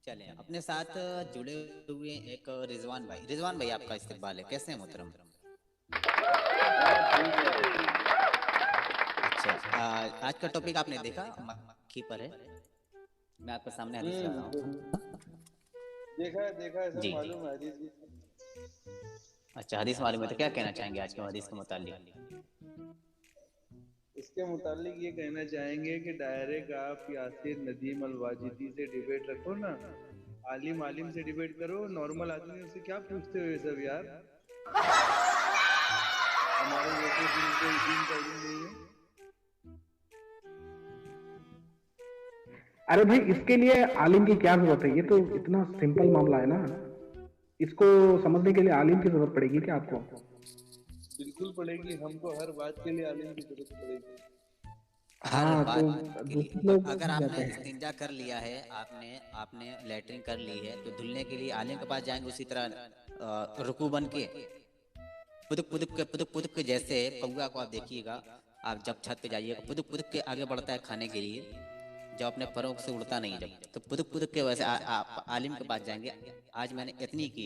चलें अपने साथ जुड़े हुए एक रिजवान भाई आपका इस्तकबाल है। कैसे हैं मोहतरम? हाँ ठीक है। अच्छा, आज का टॉपिक आपने देखा, मक्खी पर है। मैं आपके सामने हदीस ला रहा हूँ। देखा है, सब जी जी। मालूम है हदीस भी। अच्छा, हदीस मालूम है तो क्या कहना चाहेंगे आज के हदीस के मुतालिक? इसके मुतालिक ये कहना चाहेंगे कि डायरेक्ट आप यासिर नदीम अल वाजिदी से डिबेट रखो ना। आलिम आलिम से डिबेट करो, नॉर्मल आदमी उससे क्या पूछते हो ये सब यार। हमारे जैसे जिनको दीन का इल्म नहीं है। अरे भाई, इसके लिए आलिम की क्या जरूरत है? ये तो इतना सिंपल मामला है ना। इसको समझने के लिए आलिम की जरूरत पड़ेगी क्या आपको? बिल्कुल पड़ेगी, हमको हर बात के लिए आलिम की जरूरत पड़ेगी। हर हाँ, तो बात के लिए दूसरे लोग अगर समझ आपने जाते हैं। इस्तिंजा कर लिया है, आपने आपने लेटरिन कर ली है, तो धुलने के लिए आलिम के पास जाएंगे। उसी तरह रुकू बन के पुदुक पुदुक के जैसे कौआ को आप देखिएगा। आप जब छत पे जाइएगा, पुदुक पुदुक के आगे बढ़ता है खाने के लिए। जब अपने परों से उड़ता नहीं, जब तो पुदुक पुदुक के वैसे आलिम के पास जाएंगे। आज मैंने इतनी की,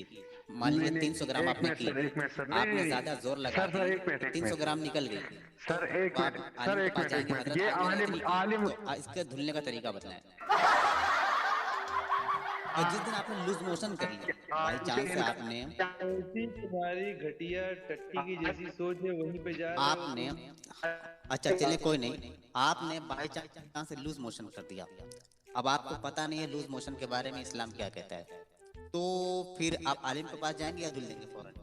मान नहीं लीजिए नहीं, 300 ग्राम एक आपने मिनट की, सर, एक मिनट सर, नहीं आपने नहीं ज्यादा नहीं। जोर लगा सर दी सर, एक मिनट, तो एक 300 ग्राम मिनट। निकल गई। तो सर एक तो मिनट, आप सर आलिम के एक पास मिनट, एक जाएंगे, मिनट, हजरत ये आज मैंने आलिम इतनी की, आलिम। तो इसके धुलने का तरीका बताएं। और जिस दिन आपने लूज मोशन कर लिया, बाई आलिम से चांस से इनका आपने ऐसी तुम्हारी घटिया टट्टी की जैसी सोच है, वहीं पे जा रहे हो आपने तुम। अच्छा चले कोई नहीं, आपने बाई चांस से लूज मोशन कर दिया। अब आपको पता नहीं है लूज मोशन के बारे में इस्लाम क्या कहता है, तो फिर आप आलिम के पास जाएंगे या धुल देंगे फौरन?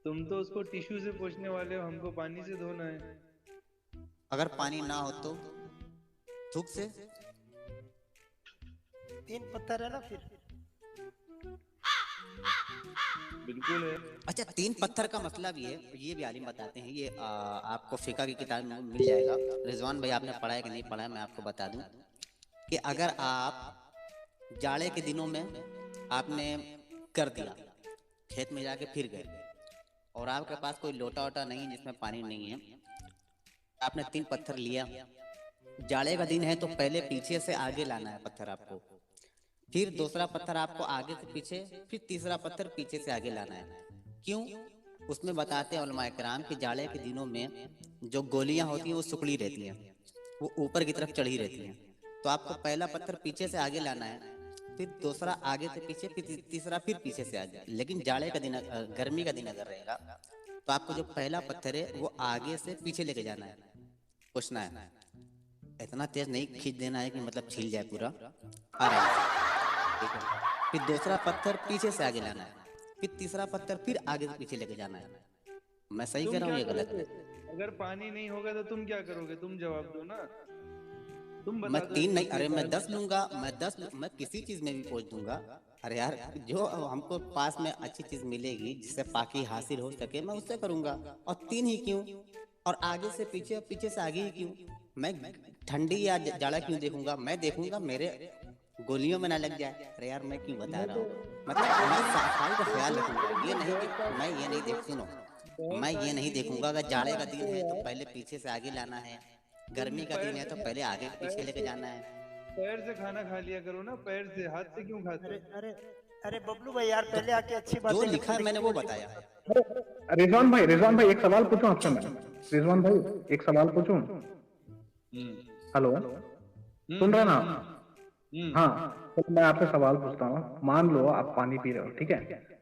तुम तो उसको टिश्यू से पोंछने वाले हो, हमको पानी से धोना है। अगर पानी ना हो तो थूक से? तीन पत्थर है ना फिर। बिल्कुल है। अच्छा, 3 पत्थर का मतलब ये भी आलिम बताते हैं। ये आपको फिका की किताब में मिल जाएगा। रिजवान भाई आपने पढ़ा है कि नहीं पढ़ा है, मैं आपको बता दूं कि अगर आप जाड़े के दिनों में आपने कर दिया, खेत में जाके फिर गए, और आपके पास कोई लोटा वोटा नहीं है जिसमें पानी नहीं है, आपने 3 पत्थर लिया, जाड़े का दिन है तो पहले पीछे से आगे लाना है पत्थर आपको, फिर दूसरा पत्थर आपको आगे से पीछे, फिर तीसरा पत्थर पीछे से आगे लाना है। क्यों? उसमें बताते हैं उलमाए किराम कि जाड़े के दिनों में जो गोलियां होती हैं वो सुकड़ी रहती हैं, वो ऊपर की तरफ चढ़ी रहती हैं। तो आपको पहला पत्थर पीछे से आगे लाना है, फिर दूसरा आगे से पीछे, फिर तीसरा फिर पीछे से आगे। लेकिन जाड़े का दिन, गर्मी का दिन अगर रहेगा, तो आपको जो पहला पत्थर है वो आगे से पीछे लेके जाना है, पूछना है। इतना तेज नहीं खींच देना है कि मतलब छिल जाए पूरा, आराम से, ठीक है। फिर दूसरा पत्थर पीछे से आगे लाना है, फिर तीसरा पत्थर फिर आगे से पीछे लेके जाना है। मैं सही कह तुम रहा हूँ क्या ये गलत करोगे? है? अगर पानी नहीं होगा तो तुम क्या करोगे? तुम जवाब दो ना। तुम मैं बता दो तीन एकदम नहीं, से अरे मैं साहब। 10 लूंगा, मैं किसी चीज में भी पहुंच दूंगा। अरे यार, जो हमको पास में अच्छी चीज मिलेगी जिससे पाकी हासिल हो सके, मैं उससे करूंगा। और 3 ही क्यों? और आगे से पीछे और पीछे से आगे ही क्यों? मैं ठंडी या जाड़ा क्यों देखूंगा? मैं देखूंगा मेरे गोलियों में ना लग जाए। अरे यार, मैं क्यों बता मैं रहा तो हूँ, मतलब मैं सफाई का तो ख्याल फिर रखूंगा। तो ये फिर नहीं कि मैं ये नहीं देख, सुनो, बहुत मैं ये सारी नहीं चीजों को देखूंगा अगर क्यों जाड़े का दिन मानते हो है तो यार। पहले पीछे से आगे लाना है, तुम गर्मी का दिन पैर है से तो पहले आगे पीछे पैर लेके से जाना है। पैर से खाना खा लिया करो ना, पैर से, हाथ से क्यों खाते अरे हो? अरे अरे बबलू भाई यार, तो पहले आके अच्छी जो बातें लिखा करते है मैंने लेकिन वो उल्टी बताया। रिजवान भाई, रिजवान भाई, एक सवाल पूछूं आपसे मैं? रिजवान भाई, एक सवाल पूछूं? हम्म हेलो, हम्म सुन रहे हम्म ना हम्म आप? हम्म हाँ, तो मैं आपसे सवाल पूछता हूँ। मान लो आप पानी पी रहे हो, ठीक है?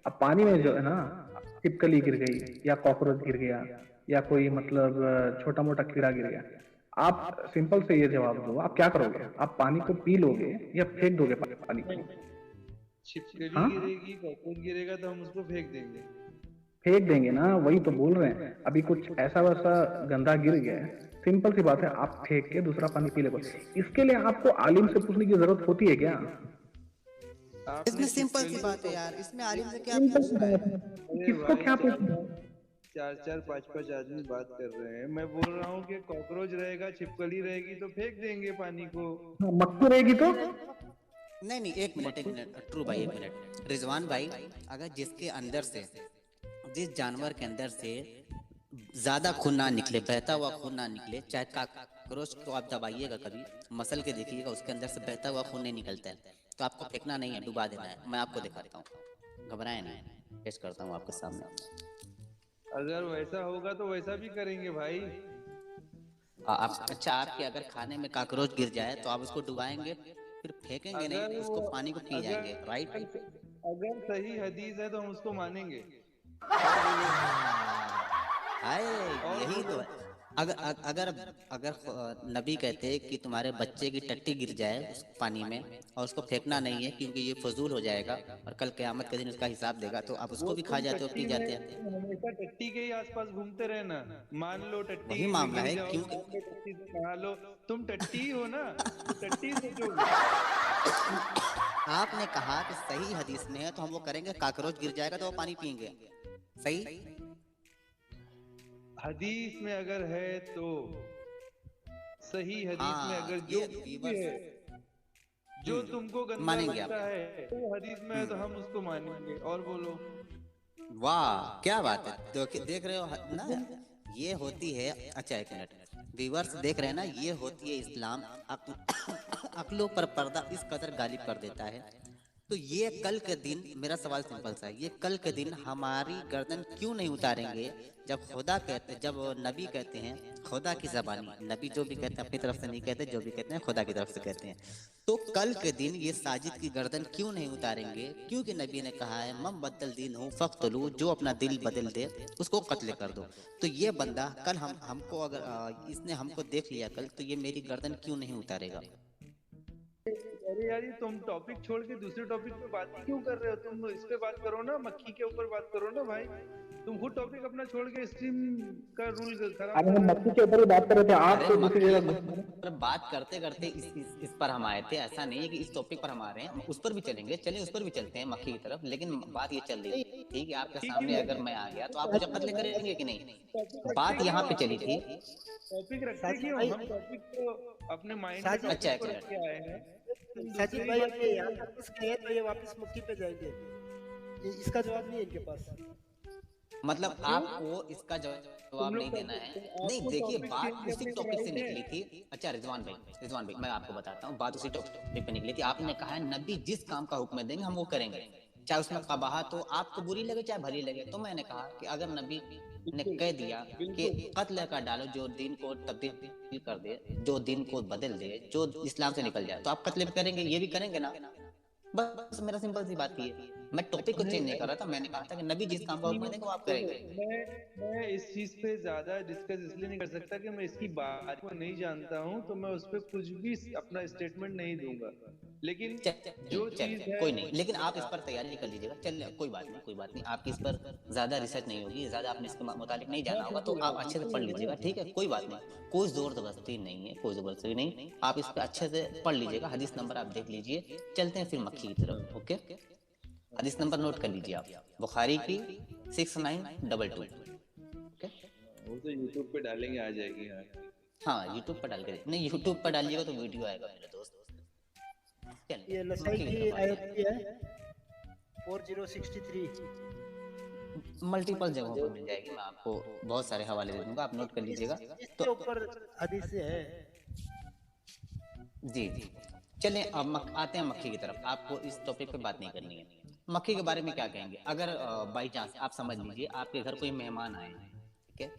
अब पानी में जो है ना, छिपकली गिर गई या कॉकरोच गिर गया या कोई मतलब छोटा मोटा कीड़ा गिर गया, आप सिंपल से ये जवाब दो, आप क्या करोगे? आप पानी को पी लोगे या फेंक दोगे पानी को? नहीं, छिपकली हाँ, गिरेगी, कॉकरोच गिरेगा तो हम उसको फेंक देंगे। फेंक देंगे ना, वही तो बोल रहे हैं। अभी कुछ ऐसा वैसा गंदा गिर गया है, सिंपल सी बात है, आप फेंक के दूसरा पानी पी लोगे। इसके लिए आपको आलिम से पूछने की जरूरत होती है क्या? आपने इसमें सिंपल सी छिपकली बात है को यार, इसमें आलिम से क्या सिंपल सी पूछना बात है? है, अरे किसको भाई, क्या चार पूछना? चार चार चार पांच पांच आदमी बात कर रहे हैं, मैं बोल रहा हूँ कि कॉकरोच रहेगा, छिपकली रहेगी तो फेंक देंगे पानी को। हाँ, मक्खी रहेगी तो? नहीं नहीं, एक मिनट एक मिनट, ट्रू भाई, एक मिनट। रिजवान भाई, अगर जिसके अंदर से, जिस जानवर के अंदर से ज्यादा खून ना निकले, बहता हुआ खून ना निकले, चाहे काकरोच को आप दबाइएगा कभी, मसल के देखिएगा, उसके अंदर से बहता हुआ खून नहीं निकलता है। तो आपको फेंकना नहीं है, डुबा देना है। मैं आपको दिखाता हूँ, घबराए नहीं, पेश करता हूँ आपके सामने। अगर वैसा होगा तो वैसा भी करेंगे भाई। आप अच्छा, आपके अगर खाने में काकरोच गिर जाए तो आप उसको डुबाएंगे, फिर फेंकेंगे नहीं, अगर वो उसको पानी को पी अगर जाएंगे, राइट? अगर सही हदीस है तो हम उसको मानेंगे। और बोलो। हाय, और यही तो बोलो। है। अगर अगर अगर नबी कहते कि तुम्हारे बच्चे की टट्टी गिर जाए उस पानी में और उसको फेंकना नहीं है क्योंकि ये फजूल हो जाएगा और कल क़यामत के दिन उसका हिसाब देगा, तो आप वो उसको भी खा तुम जाते हो, टट्टी पी में जाते हैं। तुम हमेशा टट्टी के ही आसपास घूमते रहना। मान लो टट्टी वही में मामला गिर है, जाओ, क्योंकि मान लो टट्टी से नहा लो। तुम टट्टी ही हो ना, तो टट्टी ही सोचोगे। आपने कहा कि सही हदीस में है तो हम वो करेंगे, काकरोच गिर जाएगा तो वो पानी पियेंगे, सही? हदीस में अगर है तो, सही हदीस में हाँ, अगर जो ये कुछ भी व्यूवर्स, है, जो तुमको गंदा मानेंगे आप? लगता है तो हदीस में है तो हम उसको मानेंगे। और बोलो। वाह, क्या बात है। तो देख रहे हो ना, ये होती है। अच्छा, एक मिनट, व्यूवर्स देख रहे हैं ना, ये होती है इस्लाम। अक्लों पर पर्दा इस कदर गालिब कर देता है। तो ये कल के दिन, मेरा सवाल सिंपल सा है, ये कल के दिन हमारी गर्दन क्यों नहीं उतारेंगे? जब नबी कहते हैं खुदा की ज़बानी, नबी जो भी कहते हैं अपनी तरफ से नहीं कहते, जो भी कहते हैं खुदा की तरफ से कहते हैं। तो कल के दिन ये साजिद की गर्दन क्यों नहीं उतारेंगे? क्योंकि नबी ने कहा है, मम बदल दीन हूँ फ़क़्तुलू, जो अपना दिल बदल दे उसको कत्ल कर दो। तो ये बंदा कल हमको अगर इसने हमको देख लिया कल, तो ये मेरी गर्दन क्यों नहीं उतारेगा? अरे यार, ये तुम टॉपिक छोड़ के दूसरे टॉपिक पे बात ही क्यों कर रहे हो? तुम इस पे बात करो ना, मक्खी के ऊपर बात करो ना भाई। तुम खुद टॉपिक अपना छोड़ के स्ट्रीम का रूल खराब अरे कर हम रहे मक्खी हो। के ऊपर ही बात कर रहे थे, आप अरे तो दूसरी मक्खी जगह घुस के गए। ऊपर बात करते करते इस पर हम आए थे। ऐसा नहीं है कि इस टॉपिक पर हम आ रहे हैं, हम उस पर भी चलेंगे, चलिए उस पर भी चलते हैं, मक्खी की तरफ। लेकिन बात ये चल रही थी, ठीक है, आपके ठीक सामने है, अगर मैं आ गया तो आप मुझे कत्ल टॉपिक करेंगे कि नहीं? रखते बात यहाँ क्यों? पे चली थी। टॉपिक रखते साजिद क्यों? भाई, हम टॉपिक को अपने माइंड में साजिद अच्छा, टॉपिक एक को रख के मिनट। आए हैं। तुम साजिद दूसरी भाई बात अपने पे यहाँ वापस गए तो ये वापस मुक्ति पे जाएंगे। इसका जवाब नहीं है इनके पास। मतलब क्यों? आपको इसका तुम जवाब लोग नहीं देना है? नहीं, आपको देखिए, टॉपिक बात चेंज उसी करने का टॉपिक से राइट है। निकली थी। अच्छा, रिजवान भाई मैं आपको बताता हूँ, बात उसी टॉपिक पे निकली थी। आपने कहा है नबी जिस काम का हुक्म देंगे हम वो करेंगे, चाहे उसमें कबाहत हो, आपको बुरी लगे चाहे भली लगे। तो मैंने कहा कि अगर नबी ने बिल्कुल, कह दिया कि बिल्कुल। कत्ल का डालो जो दिन को तब्दील कर दे, जो दिन को बदल दे, जो इस्लाम से निकल जाए, तो आप कत्ल भी करेंगे, ये भी करेंगे ना? बस मेरा सिंपल सी बात ये है। मैं टॉपिक को चेंज नहीं कर रहा था, मैंने कहा था कि नबी जिस काम का हुक्म देंगे वो आप देखो, करेंगे। मैं इस चीज पे ज्यादा डिस्कस इसलिए नहीं कर सकता कि मैं इसकी बात को नहीं जानता हूँ, तो मैं उस पर कुछ भी अपना स्टेटमेंट नहीं दूंगा। लेकिन जो चीज चलिए है, कोई नहीं, लेकिन आप इस पर तैयारी कर लीजिएगा। चलिए कोई बात नहीं, कोई बात नहीं, आपकी इस पर ज्यादा रिसर्च नहीं होगी, ज्यादा आपने इसके मुतालिक नहीं जाना हाँ होगा, तो बिल्कुल, हाँ आप अच्छे से बिल्कुल पढ़ होगा लीजिएगा, ना। ठीक है? कोई बात नहीं, कोई जोर जबरदस्ती नहीं है, कोई जबरदस्ती नहीं। आप इस पर अच्छे से पढ़ लीजिएगा, हदीस नंबर आप देख लीजिए। चलते हैं फिर मक्खी की तरफ, ओके? हदीस नंबर नोट कर लीजिए आप, बुखारी की 6922, ओके? वो तो यूट्यूब पे डालेंगे, आ जाएगी। हाँ, हाँ, यूट्यूब पर डाल के नहीं, यूट्यूब पर डालिएगा तो वीडियो आएगा मेरे दोस्त। ये चलिए नसाई मक्खी की की तरफ आते आयत हैं। की है 4063। मल्टीपल जगहों पर मिल जाएगी, मैं आपको बहुत सारे हवाले दे दूंगा, आप नोट कर लीजिएगा। इसके ऊपर हदीस है। जी जी, चलें अब आते हैं मक्खी की तरफ। आपको इस टॉपिक पे बात नहीं करनी है। मक्खी के बारे में क्या कहेंगे? अगर बाई चांस आप समझ लीजिए आपके घर कोई मेहमान आए हैं, ठीक है,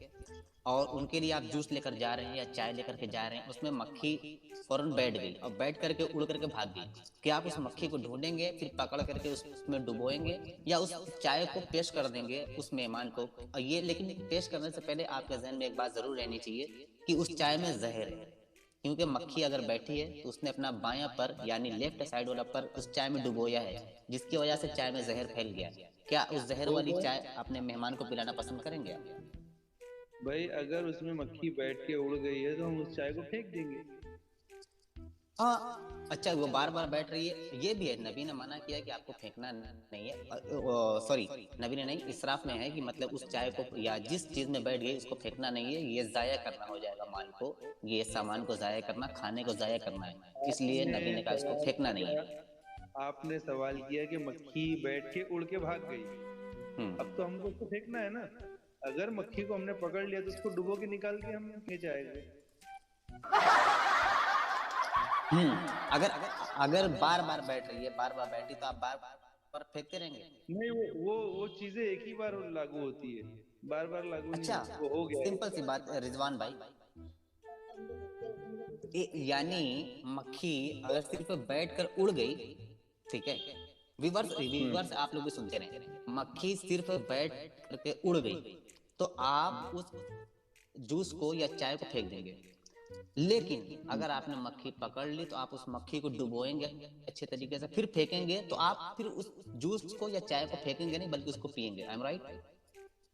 और उनके लिए आप जूस लेकर जा रहे हैं या चाय लेकर के जा रहे हैं, उसमें मक्खी फौरन बैठ गई और बैठ करके उड़ करके भाग गई, क्या आप उस मक्खी को ढूंढेंगे, फिर पकड़ करके उसमें डुबोएंगे, या उस चाय को पेश कर देंगे उस मेहमान को? और ये, लेकिन पेश करने से पहले आपके जहन में एक बात जरूर रहनी चाहिए कि उस चाय में जहर है, क्योंकि मक्खी अगर बैठी है तो उसने अपना बायां पर यानी लेफ्ट साइड वाला पर उस चाय में डुबोया है, जिसकी वजह से चाय में जहर फैल गया। क्या उस जहर वाली चाय अपने मेहमान को पिलाना पसंद करेंगे आप? भाई अगर उसमें मक्खी बैठ के उड़ गई है तो हम उस चाय को फेंक देंगे। हाँ, अच्छा, वो बार बार बैठ रही है, ये भी है। नबी ने मना किया कि आपको फेंकना नहीं है, सॉरी, नबी ने नहीं, इसराफ में है कि मतलब उस चाय को या जिस चीज में बैठ गई उसको फेंकना नहीं है, ये जाया करना हो जाएगा माल को, ये सामान को जाया करना, खाने को जाया करना है, इसलिए नबी ने कहा इसको सवाल फेंकना नहीं किया है। आपने सवाल किया कि मक्खी बैठ के उड़ के भाग गई, अब तो हमको उसको फेंकना है ना। अगर मक्खी को हमने पकड़ लिया तो उसको डुबो के निकाल के हम ले जाएंगे। अगर अगर बार बार बैठ रही है, बार बार बैठी, तो आप बार बार फेंकते रहेंगे। नहीं, वो चीजें एक ही बार लागू होती है, बार बार लागू नहीं अच्छा, होती। वो हो गया। सिंपल सी बात रिजवान भाई, यानी मक्खी अगर सिर्फ बैठकर उड़ गई, ठीक है, विवर्स विवर्स आप लोग भी सुनते रहे, मक्खी सिर्फ बैठ करके उड़ गई तो आप उस जूस को या चाय को फेंक देंगे। लेकिन अगर आपने मक्खी पकड़ ली तो आप उस मक्खी को डुबोएंगे अच्छे तरीके से, फिर फेंकेंगे, तो आप फिर उस जूस को या चाय को फेंकेंगे नहीं, बल्कि उसको पिएंगे। I am right?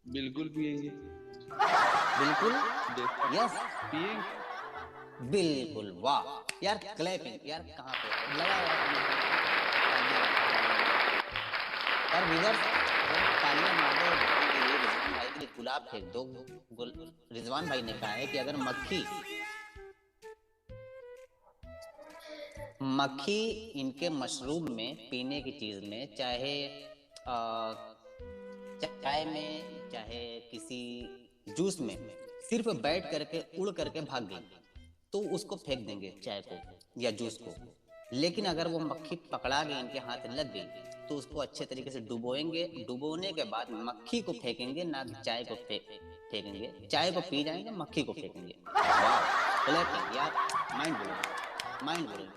बिल्कुल पिएंगे। बिल्कुल, यस, पिएंगे। बिल्कुल, वाह यार, क्लैपिंग यार, कहाँ पे लगा यार व्यूअर्स, तालियां मार दो रिजवान भाई के लिए, गुलाब फेंक दो। रिजवान भाई ने कहा है कि अगर मक्खी इनके मशरूब में, पीने की चीज में, चाहे चाय में, चाहे किसी जूस में, सिर्फ बैठ करके उड़ करके भाग गई तो उसको फेंक देंगे, चाय को या जूस को। लेकिन अगर वो मक्खी पकड़ा गई, इनके हाथ लग गई, तो उसको अच्छे तरीके से डुबोएंगे, डुबोने के बाद मक्खी को फेंकेंगे, ना चाय को फेंकेंगे। चाय को पी जाएंगे, मक्खी को फेंकेंगे। वाह यार, माइंड ब्लोइंग, माइंड ब्लोइंग।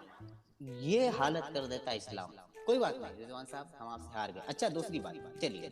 ये हालत कर देता इस्लाम। कोई बात नहीं रिजवान साहब, हम आपसे हार गए। अच्छा, दूसरी बात, चलिए